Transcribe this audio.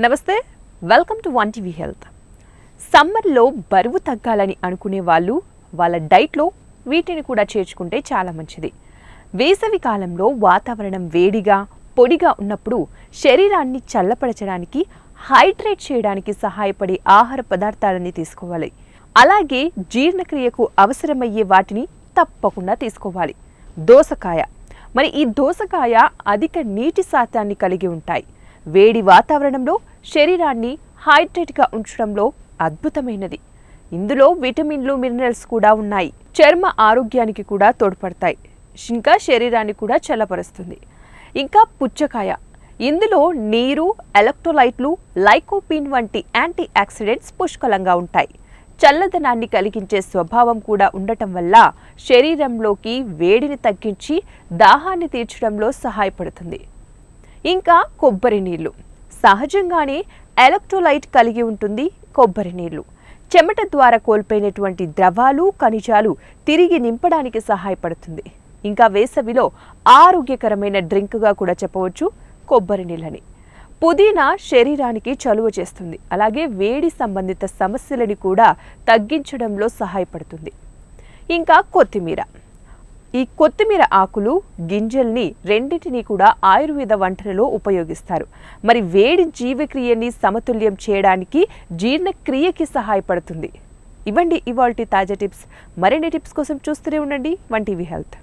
నమస్తే, welcome to one TV health. సమ్మర్లో బరువు తగ్గాలని అనుకునే వాళ్ళు వాళ్ళ డైట్లో వీటిని కూడా చేర్చుకుంటే చాలా మంచిది. వేసవి కాలంలో వాతావరణం వేడిగా పొడిగా ఉన్నప్పుడు శరీరాన్ని చల్లపరచడానికి, హైడ్రేట్ చేయడానికి సహాయపడే ఆహార పదార్థాలని తీసుకోవాలి. అలాగే జీర్ణక్రియకు అవసరమయ్యే వాటిని తప్పకుండా తీసుకోవాలి. దోసకాయ, మరి ఈ దోసకాయ అధిక నీటి శాతాన్ని కలిగి ఉంటాయి. వేడి వాతావరణంలో శరీరాన్ని హైడ్రేట్గా ఉంచడంలో అద్భుతమైనది. ఇందులో విటమిన్లు, మినరల్స్ కూడా ఉన్నాయి. చర్మ ఆరోగ్యానికి కూడా తోడ్పడతాయి. ఇంకా శరీరాన్ని కూడా చల్లపరుస్తుంది. ఇంకా పుచ్చకాయ, ఇందులో నీరు, ఎలక్ట్రోలైట్లు, లైకోపీన్ వంటి యాంటీ ఆక్సిడెంట్స్ పుష్కలంగా ఉంటాయి. చల్లదనాన్ని కలిగించే స్వభావం కూడా ఉండటం వల్ల శరీరంలోకి వేడిని తగ్గించి దాహాన్ని తీర్చడంలో సహాయపడుతుంది. ఇంకా కొబ్బరి నీళ్లు, సహజంగానే ఎలక్ట్రోలైట్ కలిగి ఉంటుంది. కొబ్బరి నీళ్లు చెమట ద్వారా కోల్పోయినటువంటి ద్రవాలు, ఖనిజాలు తిరిగి నింపడానికి సహాయపడుతుంది. ఇంకా వేసవిలో ఆరోగ్యకరమైన డ్రింక్గా కూడా చెప్పవచ్చు కొబ్బరి నీళ్ళని. పుదీనా శరీరానికి చలువ చేస్తుంది. అలాగే వేడి సంబంధిత సమస్యలని కూడా తగ్గించడంలో సహాయపడుతుంది. ఇంకా కొత్తిమీర, ఈ కొత్తిమీర ఆకులు, గింజల్ని రెండింటినీ కూడా ఆయుర్వేద వంటలలో ఉపయోగిస్తారు. మరి వేడి జీవక్రియని సమతుల్యం చేయడానికి, జీర్ణక్రియకి సహాయపడుతుంది. ఇవ్వండి ఇవాల్టి తాజా టిప్స్. మరిన్ని టిప్స్ కోసం చూస్తూనే ఉండండి వన్ టీవీ హెల్త్.